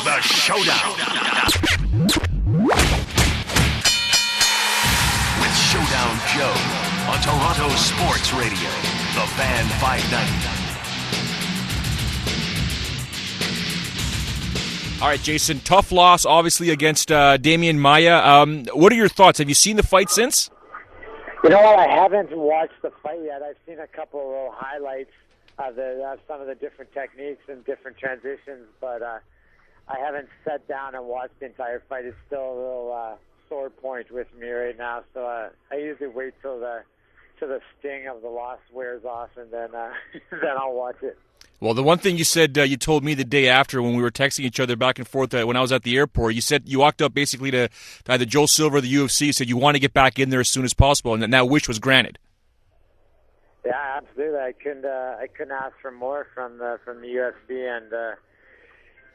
The Showdown. With Showdown Joe on Toronto Sports Radio, the Fan 590. All right, Jason, tough loss, obviously, against Demien Maia. What are your thoughts? Have you seen the fight since? You know what? I haven't watched the fight yet. I've seen a couple of little highlights of some of the different techniques and different transitions, but I haven't sat down and watched the entire fight. It's still a little sore point with me right now, so I usually wait till the sting of the loss wears off, and then then I'll watch it. Well, the one thing you said, you told me the day after when we were texting each other back and forth when I was at the airport, you said you walked up basically to either Joe Silva or the UFC, said you want to get back in there as soon as possible, and that wish was granted. Yeah, absolutely. I couldn't ask for more from the UFC, and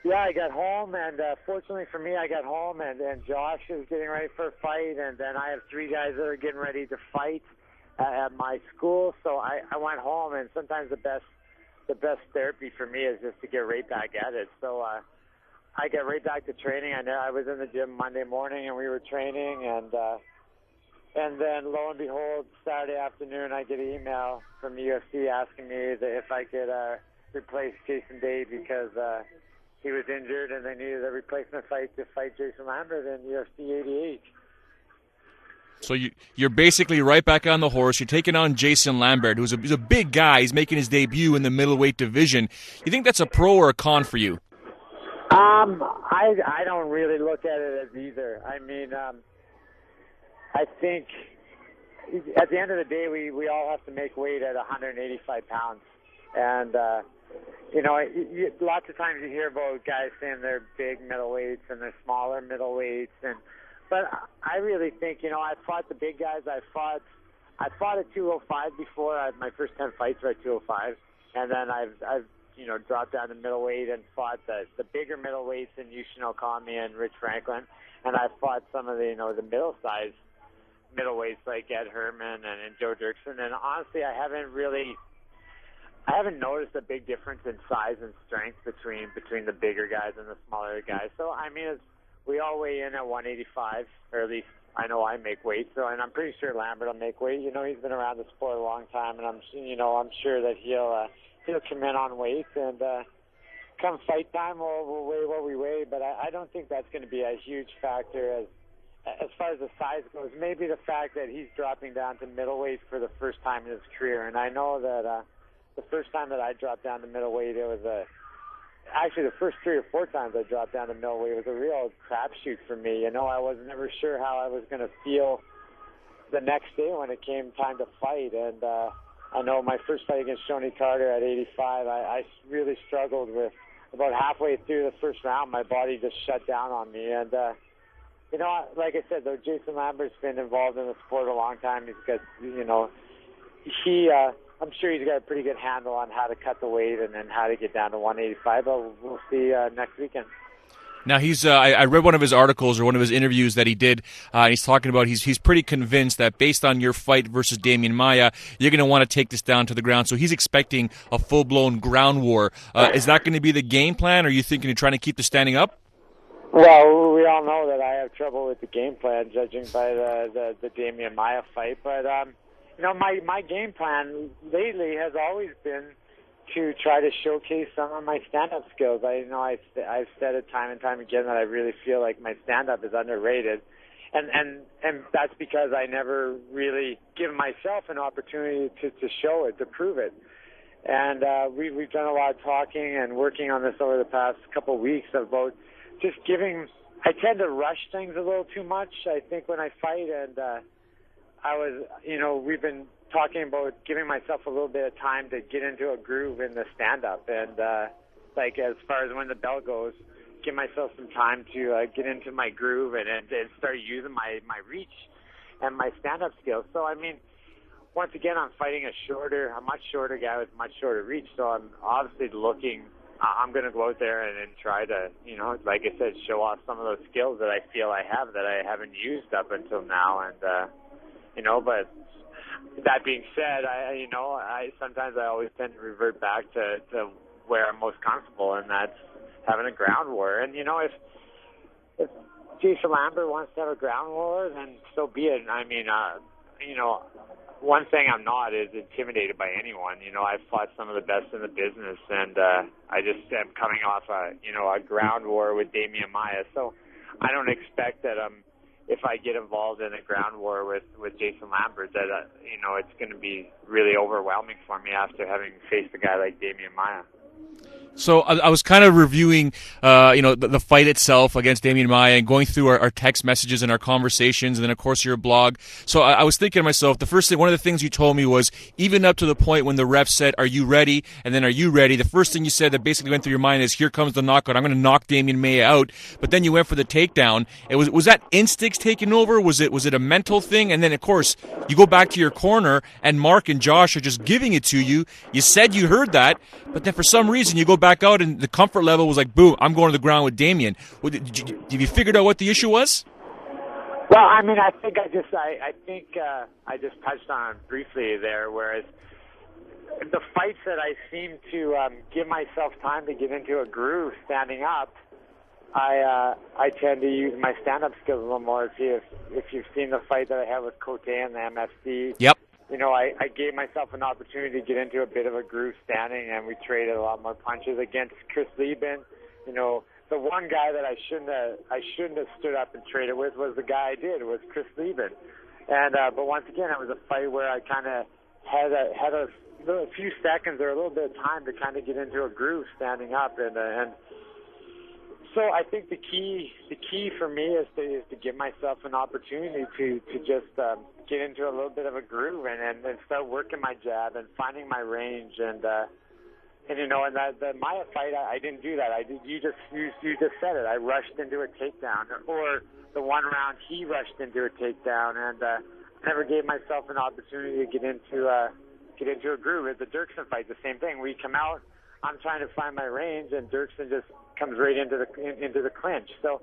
yeah, I got home, and fortunately for me, I got home, and Josh is getting ready for a fight, and then I have 3 guys that are getting ready to fight at my school. So I went home, and sometimes the best therapy for me is just to get right back at it. So I got right back to training. I was in the gym Monday morning, and we were training, and then lo and behold, Saturday afternoon, I get an email from the UFC asking me if I could replace Jason Day because he was injured, and they needed a replacement fight to fight Jason Lambert in UFC 88. So you're basically right back on the horse. You're taking on Jason Lambert, he's a big guy. He's making his debut in the middleweight division. You think that's a pro or a con for you? I don't really look at it as either. I mean, I think at the end of the day, we all have to make weight at 185 pounds. And, lots of times you hear about guys saying they're big middleweights and they're smaller middleweights, but I really think, I fought the big guys. I fought at 205 before. My first 10 fights were at 205, and then I've dropped down to middleweight and fought the bigger middleweights in Yushin Okami and Rich Franklin, and I fought some of the middle-sized middleweights like Ed Herman and Joe Dirksen, and honestly, I haven't noticed a big difference in size and strength between the bigger guys and the smaller guys. So I mean, we all weigh in at 185, or at least I know I make weight. So, and I'm pretty sure Lambert will make weight. He's been around the sport a long time, and I'm sure that he'll come in on weight, and come fight time, we'll weigh what we weigh. But I don't think that's going to be a huge factor as far as the size goes. Maybe the fact that he's dropping down to middleweight for the first time in his career, and I know that the first time that I dropped down to middleweight, it was actually the first 3 or 4 times I dropped down to middleweight, it was a real crapshoot for me. I was never sure how I was going to feel the next day when it came time to fight. And I know my first fight against Shoney Carter at 85, I really struggled with about halfway through the first round. My body just shut down on me. And, like I said, though, Jason Lambert's been involved in the sport a long time. He's got, I'm sure he's got a pretty good handle on how to cut the weight and then how to get down to 185, but we'll see next weekend. Now, I read one of his articles or one of his interviews that he did, and he's talking about he's pretty convinced that based on your fight versus Demian Maia, you're going to want to take this down to the ground. So he's expecting a full-blown ground war. Is that going to be the game plan, or are you thinking of trying to keep the standing up? Well, we all know that I have trouble with the game plan, judging by the Demian Maia fight, but my game plan lately has always been to try to showcase some of my stand-up skills. I've said it time and time again that I really feel like my stand-up is underrated, and that's because I never really give myself an opportunity to show it, to prove it. And we've done a lot of talking and working on this over the past couple of weeks about just giving. I tend to rush things a little too much, I think, when I fight, and we've been talking about giving myself a little bit of time to get into a groove in the stand-up, and as far as when the bell goes, give myself some time to get into my groove and start using my reach and my stand-up skills. So, I mean, once again, I'm fighting a much shorter guy with much shorter reach, so I'm obviously I'm going to go out there and try to, like I said, show off some of those skills that I feel I have that I haven't used up until now, and but that being said, I sometimes I always tend to revert back to where I'm most comfortable, and that's having a ground war. And, if Jason Lambert wants to have a ground war, then so be it. I mean, one thing I'm not is intimidated by anyone. I've fought some of the best in the business, and I just am coming off a ground war with Demien Maia. So I don't expect that if I get involved in a ground war with Jason Lambert, that it's going to be really overwhelming for me after having faced a guy like Demien Maia. So I was kind of reviewing, the fight itself against Demien Maia and going through our text messages and our conversations, and then of course your blog. So I was thinking to myself, one of the things you told me was, even up to the point when the ref said, "Are you ready?" and then "Are you ready?" the first thing you said that basically went through your mind is, "Here comes the knockout. I'm going to knock Demien Maia out." But then you went for the takedown. Was that instincts taking over? Was it a mental thing? And then of course you go back to your corner and Mark and Josh are just giving it to you. You said you heard that, but then for some reason you go back out and the comfort level was like, boom, I'm going to the ground with Demien. Did you figure out what the issue was? Well, I mean, I think I just touched on it briefly there, whereas the fights that I seem to give myself time to get into a groove standing up, I tend to use my stand-up skills a little more. If you've seen the fight that I had with Cote in the MFC, yep. I gave myself an opportunity to get into a bit of a groove standing, and we traded a lot more punches against Chris Lieben. The one guy that I shouldn't have stood up and traded with was the guy I did, was Chris Lieben. And but once again, it was a fight where I kind of had a few seconds or a little bit of time to kind of get into a groove standing up, and so I think the key for me is to give myself an opportunity to just get into a little bit of a groove and start working my jab and finding my range and the Maia fight, I didn't do that. You just said it. I rushed into a takedown, or the one round he rushed into a takedown, and never gave myself an opportunity to get into a groove. At the Dirksen fight, the same thing. We come out, I'm trying to find my range, and Dirksen just comes right into the clinch. So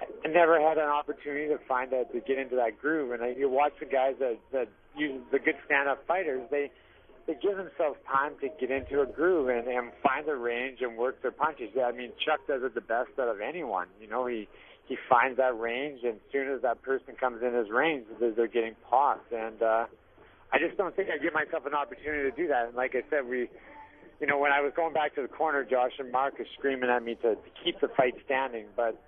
I never had an opportunity to get into that groove. And you watch the guys that use the good stand-up fighters, they give themselves time to get into a groove and find their range and work their punches. I mean, Chuck does it the best out of anyone. He finds that range, and as soon as that person comes in his range, they're getting popped. And I just don't think I give myself an opportunity to do that. And like I said, when I was going back to the corner, Josh and Mark are screaming at me to keep the fight standing. But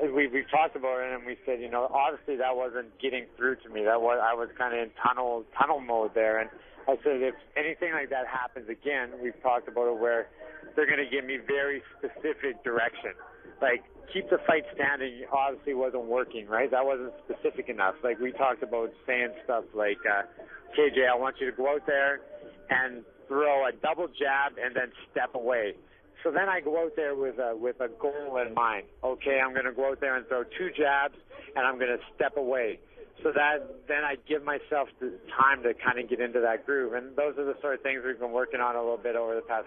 we've talked about it, and we said, obviously that wasn't getting through to me. I was kind of in tunnel mode there. And I said, if anything like that happens again, we've talked about it, where they're going to give me very specific direction. Like, keep the fight standing obviously wasn't working, right? That wasn't specific enough. Like, we talked about saying stuff like, KJ, I want you to go out there and throw a double jab and then step away. So then I go out there with a goal in mind. Okay, I'm going to go out there and throw 2 jabs, and I'm going to step away. So then I give myself the time to kind of get into that groove. And those are the sort of things we've been working on a little bit over the past